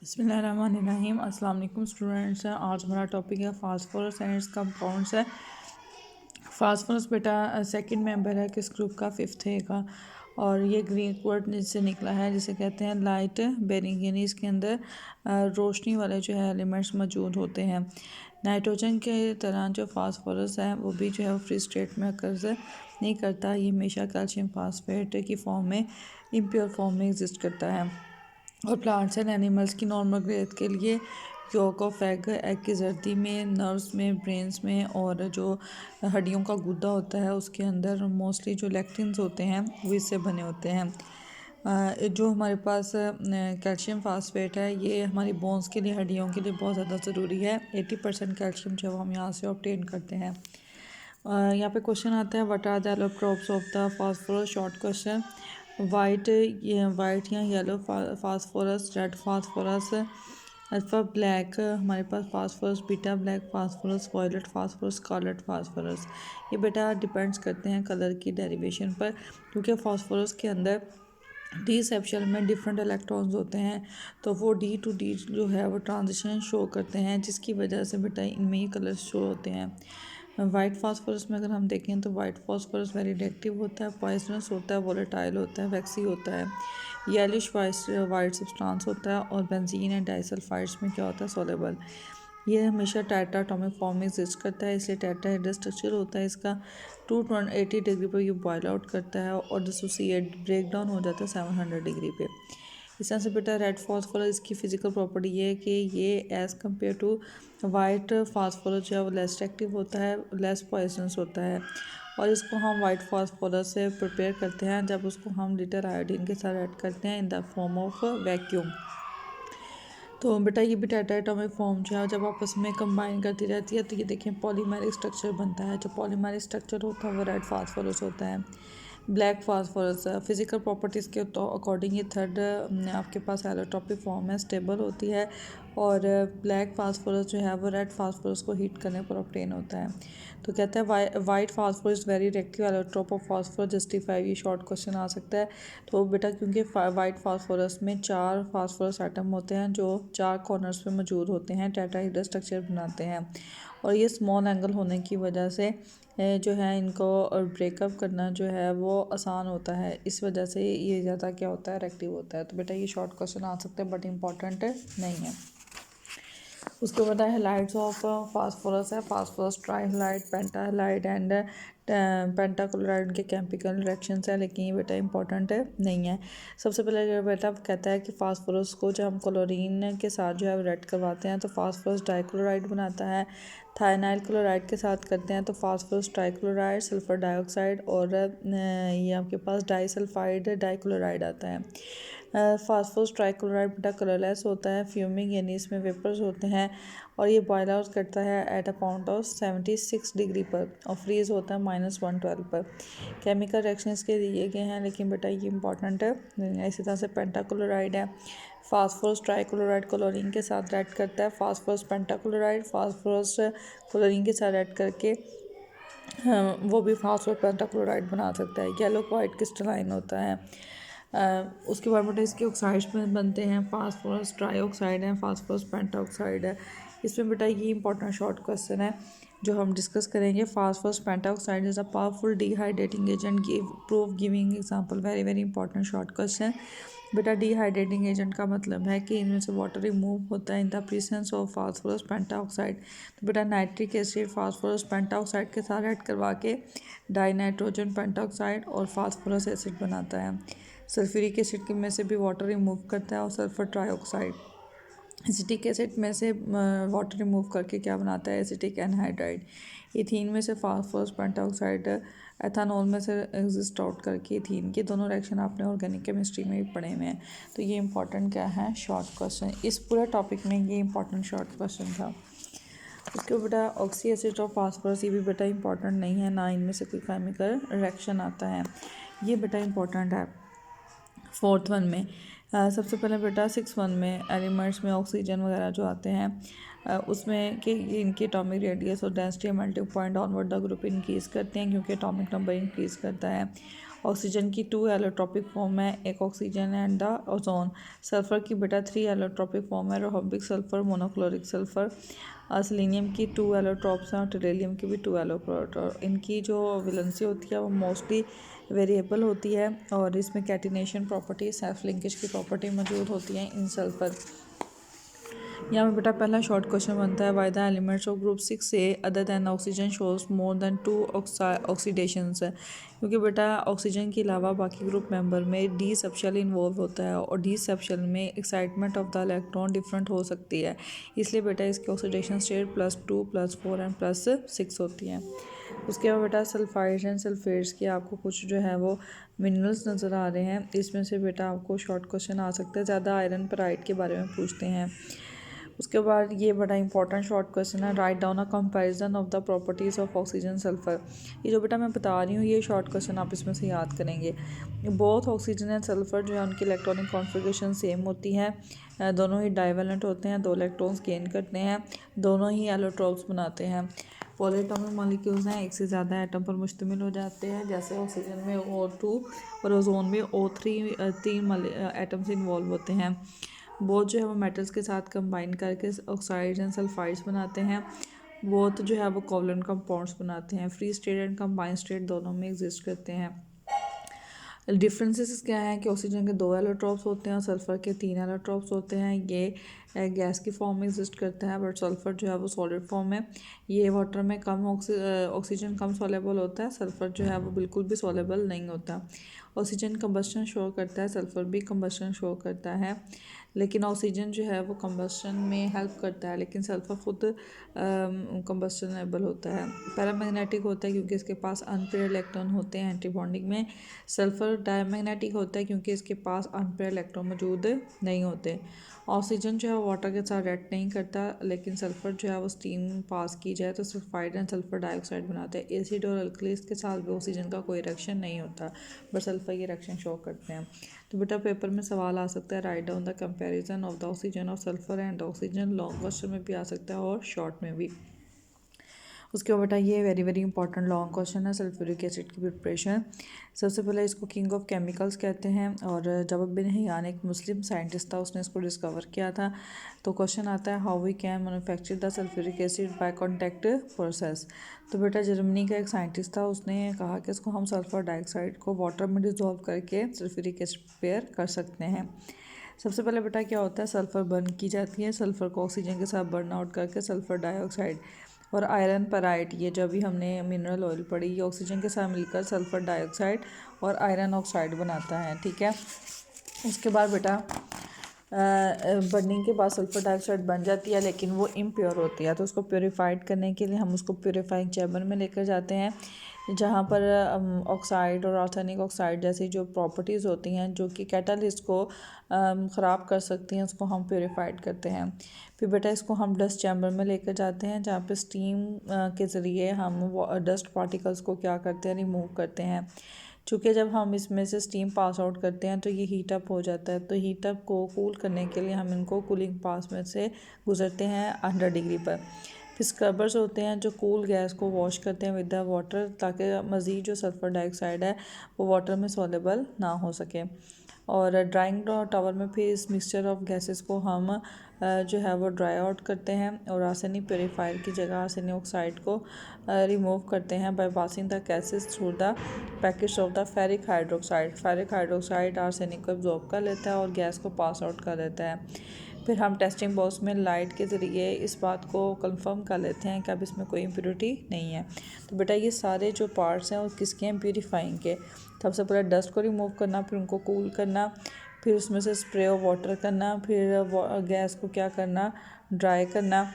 बिस्मिल्लाहिर्रहमानिर्रहीम। अस्सलाम वालेकुम स्टूडेंट्स। आज हमारा टॉपिक है फास्फोरस एंड इट्स कंपाउंड्स है। फास्फोरस बेटा सेकंड मेंबर है किस ग्रुप का, फिफ्थ है का, और ये ग्रीन वर्ड से निकला है जिसे कहते हैं लाइट बेरिंग, यानी इसके अंदर रोशनी वाले जो है एलिमेंट्स मौजूद होते हैं। नाइट्रोजन के तरह जो फास्फोरस है वो भी जो है फ्री स्टेट में अकर नहीं करता, ये हमेशा कैल्शियम फास्फेट की फॉर्म में, इम्प्योर फॉर्म में एग्जिस्ट करता है। और प्लांट्स एंड एनिमल्स की नॉर्मल ग्रोथ के लिए यॉक ऑफ एग की जर्दी में, नर्व्स में, ब्रेन्स में, और जो हड्डियों का गुदा होता है उसके अंदर मोस्टली जो लेक्टिन्स होते हैं वो इससे बने होते हैं। जो हमारे पास कैल्शियम फास्फेट है ये हमारी बोन्स के लिए, हड्डियों के लिए बहुत ज़्यादा ज़रूरी है। 80% कैल्शियम जो हम यहाँ से ऑब्टेन करते हैं। यहाँ पे क्वेश्चन आता है what are the allotropes of the phosphorus. Short question. White या yellow phosphorus, red phosphorus, alpha black हमारे पास phosphorus, beta black phosphorus, violet phosphorus, scarlet phosphorus. ये बेटा डिपेंड्स करते हैं कलर की डेरिवेशन पर, क्योंकि फास्फोरस के अंदर डी सेप्शल में डिफरेंट इलेक्ट्रॉन्स होते हैं, तो वो डी टू डी जो है वो ट्रांजिशन शो करते हैं, जिसकी वजह से बेटा इनमें ये कलर्स शो होते हैं। वाइट फास्फोरस में अगर हम देखें तो वाइट फास्फोरस वेरी रिएक्टिव होता है, पॉइजनस होता है, वोलेटाइल होता है, वैक्सी होता है। येलिश वाइट सब्सटेंस होता है, और बेंजीन एंड डाइसल्फाइड्स में क्या होता है, सोलेबल। ये हमेशा टेट्राटॉमिक फॉर्म में एग्जिस्ट करता है, इसलिए टेट्राहेड्रल स्ट्रक्चर होता है इसका। 280 डिग्री पर ये बॉयल आउट करता है और डिसोसिएट ब्रेक डाउन हो जाता है 700 डिग्री पे। इस तरह से बेटा रेड फास्फोरस इसकी फिजिकल प्रॉपर्टी ये है कि ये as compare to white phosphorus जो है वो लेस एक्टिव होता है, लेस पॉइजनस होता है। और इसको हम वाइट फास्फोरस से प्रिपेयर करते हैं जब उसको हम लिटर आयोडीन के साथ ऐड करते हैं in the form of vacuum. तो बेटा ये भी टेट्राएटॉमिक फॉर्म जो है जब आपस में कंबाइन करती रहती है तो ये देखें पॉलीमेरिक स्ट्रक्चर बनता है। जो पॉलीमेरिक स्ट्रक्चर होता है वो रेड फास्फोरस होता है। ब्लैक फास्फोरस फिजिकल प्रॉपर्टीज़ के अकॉर्डिंग ये थर्ड आपके पास एलोट्रॉपिक फॉर्म है, स्टेबल होती है। और ब्लैक फास्फोरस जो है वो रेड फास्फोरस को हीट करने पर ऑब्टेन होता है। तो कहते हैं white phosphorus very reactive allotrope of phosphorus justify, ये शॉर्ट क्वेश्चन आ सकता है। तो बेटा क्योंकि वाइट फास्फोरस में 4 फास्फोरस एटम होते हैं जो 4 कॉर्नर्स पे मौजूद होते हैं, टेट्राहेड्रल स्ट्रक्चर बनाते हैं, और ये स्मॉल एंगल होने की वजह से जो है इनको ब्रेकअप करना जो है वो आसान होता है, इस वजह से ये ज़्यादा क्या होता है, रिएक्टिव होता है। तो बेटा ये शॉर्ट क्वेश्चन आ सकते हैं बट इम्पॉर्टेंट नहीं है। उसके बाद हैलाइड्स ऑफ फास्फोरस है, फास्फोरस ट्राईहैलाइड, पेंटाहैलाइड एंड पेंटाक्लोराइड के केमिकल रिएक्शंस है, लेकिन ये बेटा इंपॉर्टेंट नहीं है। सबसे पहले बेटा कहता है कि फास्फोरस को जब हम क्लोरीन के साथ जो है रेड करवाते हैं तो फास्फोरस डाइक्लोराइड बनाता है। थायनाइल क्लोराइड के साथ करते हैं तो फास्फोरस ट्राइक्लोराइड, सल्फर डाइऑक्साइड, और ये आपके पास डाइसल्फाइड डाइक्लोराइड आता है। फास्फोरस ट्राइक्लोराइड बेटा कलरलेस होता है, फ्यूमिंग यानी इसमें वेपर्स होते हैं, और ये बॉयल आउट करता है at a point of 76 degree पर, और फ्रीज होता है -112 पर। केमिकल रिएक्शन इसके दिए गए हैं लेकिन बेटा ये इंपॉर्टेंट है। इसी तरह से पेंटाक्लोराइड है, फास्फोरस ट्राइक्लोराइड क्लोरीन के साथ ऐड करता है, फास्फोरस पेंटाक्लोराइड फास्फोरस क्लोरीन के साथ ऐड करके वो भी फास्फोरस पेंटाक्लोराइड बना सकता है। येलो वाइट क्रिस्टलाइन होता है। उसके बाद बेटा इसके ऑक्साइड्स में बनते हैं, फास्फोरस ट्राईऑक्साइड है, फास्फोरस पेंटाऑक्साइड है। इसमें बेटा ये इंपॉर्टेंट शॉर्ट क्वेश्चन है जो हम डिस्कस करेंगे। Phosphorus pentoxide is a powerful dehydrating agent, proof giving example, very very important short question. बेटा डिहाइड्रेटिंग एजेंट का मतलब है कि इनमें से वाटर रिमूव होता है in the presence of phosphorus pentoxide. तो बेटा नाइट्रिक एसिड फास्फोरस पेंटाऑक्साइड के साथ ऐड करवा के डाइनाइट्रोजन पेंटाऑक्साइड और फास्फोरस एसिड बनाता है। सल्फ्यूरिक एसिड के में से भी वाटर रिमूव करता है, और सल्फर ट्राईऑक्साइड एसिटिक एसिड में से वाटर रिमूव करके क्या बनाता है, एसिटिक एनहाइड्राइड। इथीन में से फास्फोरस पेंटाऑक्साइड एथानॉल में से एग्जिस्ट आउट करके इथीन, के दोनों रिएक्शन आपने ऑर्गेनिक केमिस्ट्री में भी पढ़े हुए हैं। तो ये इंपॉर्टेंट क्या है, शॉर्ट क्वेश्चन। इस पूरे टॉपिक में ये इंपॉर्टेंट शॉर्ट क्वेश्चन था। उसके बेटा ऑक्सी एसिड और फास्फोरस ये भी बेटा इंपॉर्टेंट नहीं है, ना इनमें से कोई केमिकल रिएक्शन आता है, ये बेटा इंपॉर्टेंट है। 4th वन में सबसे पहले बेटा 6th वन में एलिमेंट्स में ऑक्सीजन वगैरह जो आते हैं उसमें कि इनकी एटॉमिक रेडियस और density melting point onward the group increase करते हैं, क्योंकि एटॉमिक नंबर इंक्रीज़ करता है। ऑक्सीजन की 2 एलोट्रॉपिक फॉर्म है, एक oxygen and the ozone. Sulphur की बेटा 3 एलोट्रॉपिक फॉर्म है, रोहम्बिक सल्फ़र, मोनोक्लोरिक सल्फ़र। सेलेनियम की 2 एलोट्रॉप्स हैं और टेरेलियम की भी 2 एलोट्रॉप। इनकी जो वैलेंसी होती है वो मोस्टली वेरिएबल होती है और इसमें कैटिनेशन प्रॉपर्टी, सेल्फ लिंकेज की प्रॉपर्टी मौजूद होती है इन सल्फ़र। यहाँ पे बेटा पहला शॉर्ट क्वेश्चन बनता है, why the elements of group 6 से other than oxygen shows more than 2 oxidations है। क्योंकि बेटा ऑक्सीजन के अलावा बाकी ग्रुप मेंबर में डी सबशेल इन्वॉल्व होता है और डी सबशेल में excitement of the electron different हो सकती है, इसलिए बेटा इसकी ऑक्सीडेशन स्टेट +2 +4 एंड +6 होती है। उसके बाद बेटा सल्फाइड्स एंड सल्फेट्स की आपको कुछ जो है वो मिनरल्स नज़र आ रहे हैं, इसमें से बेटा आपको शॉर्ट क्वेश्चन आ सकता है, ज़्यादा आयरन पेराइट के बारे में पूछते हैं। उसके बाद ये बड़ा इंपॉर्टेंट शॉर्ट क्वेश्चन है, write down a comparison of the properties of oxygen sulphur. ये जो बेटा मैं बता रही हूँ ये शॉर्ट क्वेश्चन आप इसमें से याद करेंगे। बोथ ऑक्सीजन एंड सल्फर जो है उनकी इलेक्ट्रॉनिक कॉन्फ़िगरेशन सेम होती है, दोनों ही डाइवेलेंट होते हैं, 2 इलेक्ट्रॉन्स गेन करते हैं, दोनों ही एलोट्रॉप्स बनाते हैं। पॉलीएटॉमिक मॉलिक्यूल्स हैं, एक से ज़्यादा एटम पर मुश्तमिल हो जाते हैं, जैसे ऑक्सीजन में O2 और ओजोन में O3, 3 एटम्स इन्वॉल्व होते हैं। बोथ जो है वो मेटल्स के साथ कंबाइन करके ऑक्साइड्स एंड सल्फाइड्स बनाते हैं। बोथ जो है वो कोवलेंट कंपाउंड्स बनाते हैं, free state and combined state दोनों में एग्जिस्ट करते हैं। डिफरेंसेस क्या है कि ऑक्सीजन के 2 एलोट्रॉप्स होते हैं और सल्फ़र के 3 एलोट्रॉप्स होते हैं। ये गैस की फॉर्म में एग्जिस्ट करता है, बट सल्फ़र जो है वो सॉलिड फॉर्म में। ये वाटर में कम ऑक्सीजन कम सॉलेबल होता है, सल्फ़र जो है वो बिल्कुल भी सॉलेबल नहीं होता। ऑक्सीजन कंबस्शन शो करता है, सल्फ़र भी कंबस्शन शो करता है, लेकिन ऑक्सीजन जो है वो कंबस्शन में हेल्प करता है, लेकिन सल्फ़र खुद कंबस्शनेबल होता है। पैरामैग्नेटिक होता है क्योंकि इसके पास अनपेयर इलेक्ट्रॉन होते हैं एंटी बॉन्डिंग में। सल्फ़र डायमैग्नेटिक होता है क्योंकि इसके पास अनपेयर इलेक्ट्रॉन मौजूद नहीं होते। ऑक्सीजन जो है वाटर के साथ रिएक्ट नहीं करता, लेकिन सल्फ़र जो है वो स्टीम पास की जाए तो सल्फाइड एंड सल्फ़र डाइऑक्साइड बनाते हैं। एसिड और अल्कलीस के साथ भी ऑक्सीजन का कोई रिएक्शन नहीं होता, बट सल्फ़र ये रिएक्शन शो करते हैं। तो बेटा पेपर में सवाल आ सकता है, right down the comparison of the oxygen of sulphur and oxygen, long question में भी आ सकता है और शॉर्ट में भी। उसके बाद बेटा ये very very important long question है, सल्फ्यूरिक एसिड की प्रिपरेशन। सबसे पहले इसको किंग ऑफ केमिकल्स कहते हैं और जब बिन हियान एक मुस्लिम साइंटिस्ट था, उसने इसको डिस्कवर किया था। तो क्वेश्चन आता है, how we can manufacture the sulphuric acid by contact process. तो बेटा जर्मनी का एक साइंटिस्ट था, उसने कहा कि इसको हम सल्फ़र डाइऑक्साइड को वाटर में डिज़ोल्व करके सल्फ्यूरिक एसिड प्रिपेयर कर सकते हैं। सबसे पहले बेटा क्या होता है, सल्फ़र बर्न की जाती है, सल्फ़र को ऑक्सीजन के साथ बर्न आउट करके सल्फ़र डाइऑक्साइड और आयरन पेराइट, ये जो अभी हमने मिनरल ऑयल पढ़ी, ये ऑक्सीजन के साथ मिलकर सल्फ़र डाइऑक्साइड और आयरन ऑक्साइड बनाता है, ठीक है। उसके बाद बेटा बर्निंग के बाद सल्फ़र डाइऑक्साइड बन जाती है, लेकिन वो इम्प्योर होती है, तो उसको प्योरीफाइड करने के लिए हम उसको प्योरीफाइंग चैम्बर में लेकर जाते हैं, जहाँ पर ऑक्साइड और आर्सेनिक ऑक्साइड जैसी जो प्रॉपर्टीज़ होती हैं जो कि कैटालिस्ट को ख़राब कर सकती हैं, उसको हम प्योरीफाइड करते हैं। फिर बेटा इसको हम डस्ट चैम्बर में लेकर जाते हैं, जहाँ पे स्टीम के ज़रिए हम डस्ट पार्टिकल्स को क्या करते हैं, रिमूव करते हैं। चूँकि जब हम इसमें से स्टीम पास आउट करते हैं तो ये हीट अप हो जाता है, तो हीट अप को कूल करने के लिए हम इनको कूलिंग पास में से गुजरते हैं 100 डिग्री पर। फिर स्क्रबर्स होते हैं जो कूल गैस को वॉश करते हैं विद द वाटर, ताकि मज़ीद जो सल्फ़र डाइऑक्साइड है वो वाटर में सॉलेबल ना हो सके। और ड्राइंग टावर में फिर इस मिक्सचर ऑफ गैसेस को हम जो है वो ड्राई आउट करते हैं और आर्सेनिक प्योरीफायर की जगह आर्सेनिक ऑक्साइड को रिमूव करते हैं by passing the gases through the package of the ferric hydroxide. Ferric hydroxide arsenic को एब्जॉर्ब कर लेता है और गैस को पास आउट कर देता है। फिर हम टेस्टिंग बॉक्स में लाइट के ज़रिए इस बात को कंफर्म कर लेते हैं कि अब इसमें कोई इम्प्योरिटी नहीं है। तो बेटा ये सारे जो पार्ट्स हैं वो किसके हैं, प्यूरीफाइंग के। सबसे पहले डस्ट को रिमूव करना, फिर उनको कूल करना, फिर उसमें से स्प्रे ऑफ वाटर करना, फिर गैस को क्या करना, ड्राई करना।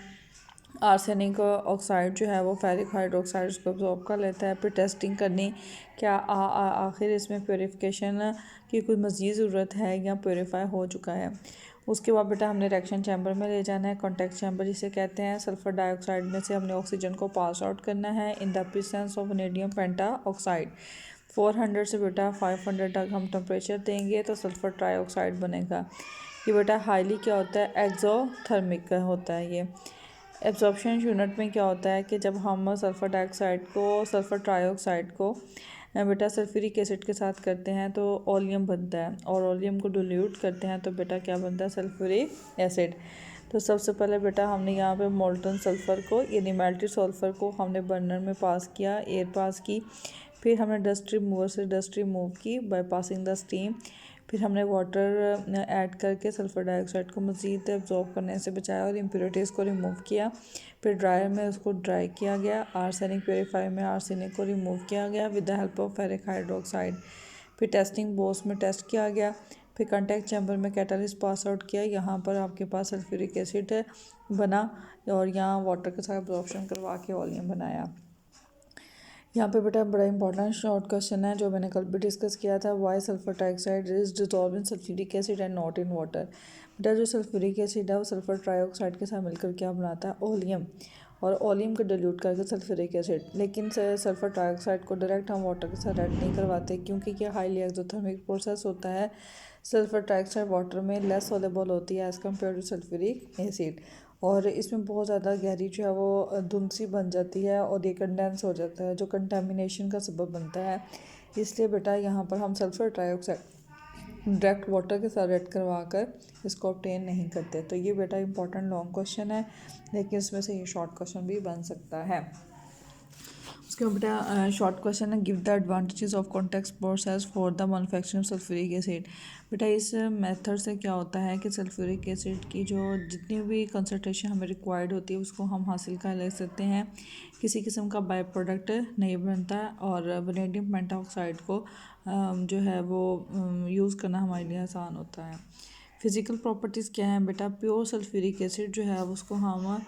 आर्सेनिक ऑक्साइड जो है वो फेरिक हाइड्रोक्साइड उसको एब्जॉर्ब कर लेता है। फिर टेस्टिंग करनी क्या आखिर इसमें प्योरीफिकेशन की कोई मज़ीद ज़रूरत है या प्योरीफाई हो चुका है। उसके बाद बेटा हमने रिएक्शन चैम्बर में ले जाना है, कॉन्टैक्ट चैम्बर जिसे कहते हैं। सल्फ़र डाइऑक्साइड में से हमने ऑक्सीजन को पास आउट करना है in the presence of vanadium penta oxide. 400 से बेटा 500 तक हम टेम्परेचर देंगे तो सल्फ़र ट्राईऑक्साइड बनेगा। ये बेटा हाईली क्या होता है, एक्जोथर्मिक होता है। ये एब्जॉर्प्शन यूनिट में क्या होता है कि जब हम सल्फ़र डाइऑक्साइड को, सल्फ़र ट्राईऑक्साइड को बेटा सल्फ्यूरिक एसिड के साथ करते हैं तो ओलियम बनता है, और ओलियम को डिल्यूट करते हैं तो बेटा क्या बनता है, सल्फ्यूरिक एसिड। तो सबसे पहले बेटा हमने यहाँ पे मोल्टन सल्फ़र को यानी मेल्टेड सल्फ़र को हमने बर्नर में पास किया, एयर पास की, फिर हमने डस्ट रिमूवर से डस्ट रिमूव की बाय पासिंग द स्टीम, फिर हमने वाटर ऐड करके सल्फ़र डाइऑक्साइड को मज़ीद एब्जॉर्ब करने से बचाया और इम्प्योरिटीज़ को रिमूव किया। फिर ड्रायर में उसको ड्राई किया गया, आर्सेनिक प्योरीफायर में आर्सेनिक को रिमूव किया गया with the help of ferric hydroxide. फिर टेस्टिंग बोस में टेस्ट किया गया, फिर कंटेक्ट चैम्बर में कैटालिस्ट पास आउट किया। यहाँ पर आपके पास सल्फ्यूरिक एसिड बना और यहाँ वाटर के साथ एब्जॉर्प्शन करवा के ओलियम बनाया। यहाँ पे बेटा बड़ा इंपॉर्टेंट शॉर्ट क्वेश्चन है जो मैंने कल भी डिस्कस किया था, why sulphur trioxide is dissolve in sulphuric acid and not in water. बेटा जो सल्फ्यूरिक एसिड है वो सल्फर ट्राइऑक्साइड के साथ मिलकर क्या बनाता है, ओलियम, और ओलियम को डिल्यूट करके सल्फ्यूरिक एसिड। लेकिन सल्फर ट्राइऑक्साइड को डायरेक्ट हम वाटर के साथ ऐड नहीं करवाते क्योंकि यह हाईली एक्सोथर्मिक प्रोसेस होता है। सल्फर ट्राइऑक्साइड वाटर में लेस सोलेबल होती है as compare to sulphuric acid, और इसमें बहुत ज़्यादा गहरी जो है वो धुंध सी बन जाती है और ये कंडेंस हो जाता है जो कंटेमिनेशन का सबब बनता है। इसलिए बेटा यहाँ पर हम सल्फ़र ट्राइऑक्साइड डायरेक्ट वाटर के साथ ऐड करवा कर इसको ऑब्टेन नहीं करते। तो ये बेटा इंपॉर्टेंट लॉन्ग क्वेश्चन है, लेकिन इसमें से ये शॉर्ट क्वेश्चन भी बन सकता है। उसके बाद बेटा शॉर्ट क्वेश्चन है, give the advantages of contact process for the manufacturing sulphuric acid. बेटा इस मेथड से क्या होता है कि सल्फ्यूरिक एसिड की जो जितनी भी कंसनट्रेशन हमें रिक्वायर्ड होती है उसको हम हासिल कर ले सकते हैं, किसी किस्म का बाई प्रोडक्ट नहीं बनता, और वैनेडियम पेंटाऑक्साइड को जो है वो यूज़ करना हमारे लिए आसान होता है। फिज़िकल प्रॉपर्टीज़ क्या हैं बेटा, प्योर सल्फ्यूरिक एसिड जो है उसको हम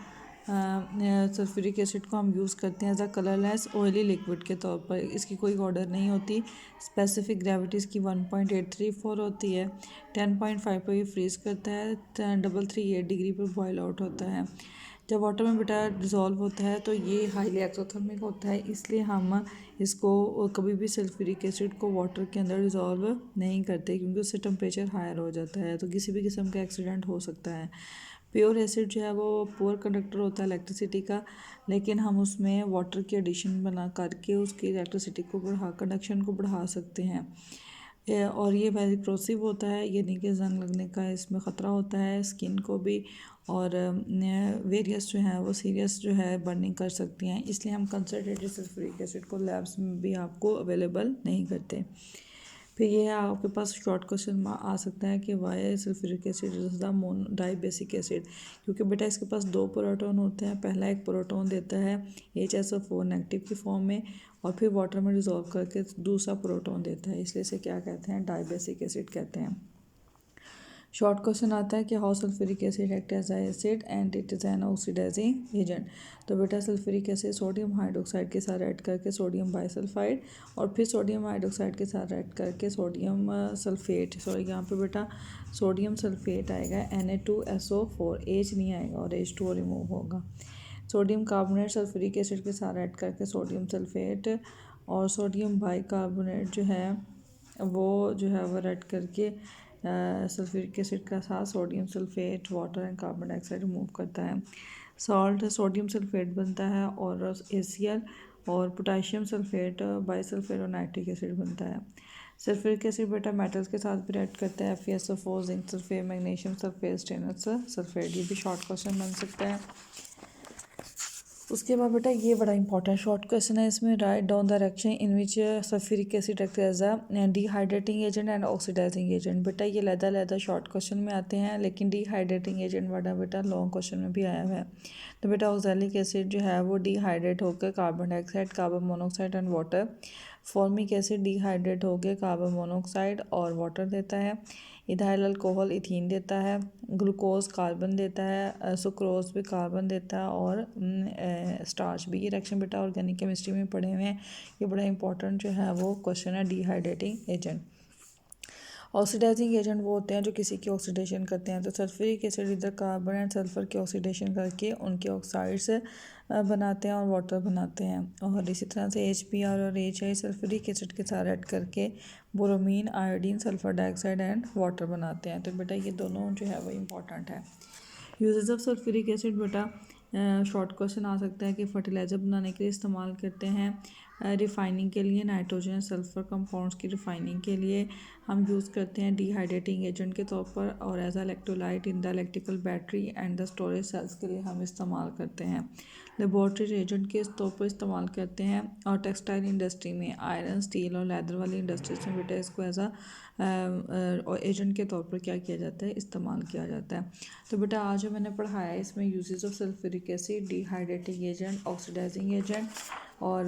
सल्फ्यूरिक एसिड को हम यूज़ करते हैं as a colourless oily liquid के तौर पर। इसकी कोई ऑर्डर नहीं होती, स्पेसिफिक ग्रेविटी इसकी 1.834 होती है, 10.5 पर ये फ्रीज़ करता है, 338 डिग्री पर बॉयल आउट होता है। जब वाटर में बेटा डिज़ोल्व होता है तो ये हाईली एक्सोथर्मिक होता है, इसलिए हम इसको कभी भी सल्फ्यूरिक एसिड को वाटर के अंदर डिज़ोल्व नहीं करते क्योंकि उससे टेम्परेचर हायर हो जाता है तो किसी भी किस्म का एक्सीडेंट हो सकता है। प्योर एसिड जो है वो पुअर कंडक्टर होता है इलेक्ट्रिसिटी का, लेकिन हम उसमें वाटर की एडिशन बना करके उसकी इलेक्ट्रिसिटी को कंडक्शन को बढ़ा सकते हैं। और ये वेरी प्रोसिव होता है, यानी कि जंग लगने का इसमें ख़तरा होता है स्किन को भी, और वेरियस जो है वो सीरियस जो है बर्निंग कर सकती हैं, इसलिए हम कंसनट्रेटेड सल्फ्यूरिक एसिड को लैब्स में भी आपको अवेलेबल नहीं करते। फिर ये है आपके पास शॉर्ट क्वेश्चन आ सकता है कि why sulphuric acid is the dibasic acid, क्योंकि बेटा इसके पास 2 प्रोटॉन होते हैं। पहला एक प्रोटॉन देता है HSO4 नेगेटिव की फॉर्म में और फिर वाटर में डिज़ोल्व करके दूसरा प्रोटॉन देता है, इसलिए इसे क्या कहते हैं, डाइबेसिक एसिड कहते हैं। शॉर्ट क्वेश्चन आता है कि how sulphuric acid act as acid and it is an oxidising agent. तो बेटा सल्फ्यूरिक एसिड सोडियम हाइड्रोक्साइड के साथ ऐड करके सोडियम बाइसल्फाइड और फिर सोडियम हाइड्रोक्साइड के साथ ऐड करके सोडियम सल्फेट, सॉरी यहाँ पे बेटा सोडियम सल्फेट आएगा Na2SO4, H नहीं आएगा और H2O रिमूव होगा। सोडियम कार्बोनेट सल्फ्यूरिक एसिड के साथ ऐड करके सोडियम सल्फेट और सोडियम बाइकार्बोनेट जो है वो ऐड करके सल्फ्यूरिक एसिड का साथ sodium sulphate water and carbon dioxide remove करता है। सॉल्ट सोडियम सल्फेट बनता है और ACl, और पोटाशियम सल्फेट बाइसल्फेट और नाइट्रिक एसिड बनता है। सल्फ्यूरिक एसिड बेटा मेटल्स के साथ भी रिएक्ट करता है, FeSO4, zinc sulphate, magnesium sulphate, stainless sulphate. ये भी शॉर्ट क्वेश्चन बन सकता है। उसके बाद बेटा ये बड़ा इंपॉर्टेंट शॉर्ट क्वेश्चन है, इसमें write down the reaction in which sulphuric acid act as a dehydrating agent and oxidising agent. बेटा ये लहदा शॉर्ट क्वेश्चन में आते हैं, लेकिन डिहाइड्रेटिंग एजेंट वाला बेटा लॉन्ग क्वेश्चन में भी आया हुआ है। तो बेटा ऑक्सैलिक एसिड जो है वो डिहाइड्रेट होकर carbon dioxide, carbon monoxide and water, formic acid dehydrate होकर कार्बन मोनोऑक्साइड और वाटर देता है, इथाइल अल्कोहल इथीन देता है, ग्लूकोज कार्बन देता है, सुक्रोज भी कार्बन देता है और स्टार्च भी। ये रिएक्शन बेटा ऑर्गेनिक केमिस्ट्री में पढ़े हुए हैं, ये बड़ा इंपॉर्टेंट जो है वो क्वेश्चन है डिहाइड्रेटिंग एजेंट। ऑक्सीडाइजिंग एजेंट वो होते हैं जो किसी की ऑक्सीडेशन करते हैं। तो सल्फ्यूरिक एसिड इधर कार्बन एंड सल्फर की ऑक्सीडेशन करके उनके ऑक्साइड्स बनाते हैं और वाटर बनाते हैं, और इसी तरह से HBr और HI सल्फ्यूरिक एसिड के साथ ऐड करके bromine, iodine, sulphur dioxide and water बनाते हैं। तो बेटा ये दोनों जो है वो इम्पॉर्टेंट है। यूजेस ऑफ सल्फ्यूरिक एसिड बेटा शॉर्ट क्वेश्चन आ सकता है कि फर्टिलाइज़र बनाने के लिए इस्तेमाल करते हैं, रिफाइनिंग के लिए नाइट्रोजन सल्फर कंपाउंड्स की रिफाइनिंग के लिए हम यूज़ करते हैं डिहाइड्रेटिंग एजेंट के तौर पर, और as electrolyte in the electrical battery and the storage cells के लिए हम इस्तेमाल करते हैं। लेबॉर्ट्री एजेंट के तौर पर इस्तेमाल करते हैं। और टेक्सटाइल इंडस्ट्री में आयरन स्टील और लेदर वाली इंडस्ट्रीज में बेटा इसको एज एजेंट के तौर पर क्या किया जाता है, इस्तेमाल किया जाता है। तो बेटा आज जो मैंने पढ़ाया है इसमें uses of sulphuric acid, dehydrating agent, oxidising agent, और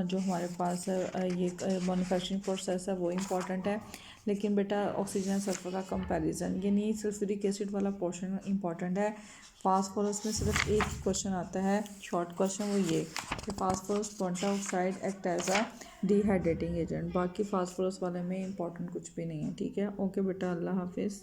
जो हमारे पास ये मैन्युफैक्चरिंग प्रोसेस है वो इम्पॉर्टेंट है। लेकिन बेटा ऑक्सीजन सल्फर का कंपैरिजन, ये नहीं सल्फ्यूरिक एसिड वाला पोर्शन इंपॉर्टेंट है। फास्फोरस में सिर्फ एक ही क्वेश्चन आता है, शॉर्ट क्वेश्चन, वो ये कि phosphorus pentoxide act as a dehydrating agent. बाकी फास्फोरस वाले में इंपॉर्टेंट कुछ भी नहीं है। ठीक है, ओके बेटा, अल्लाह हाफिज़।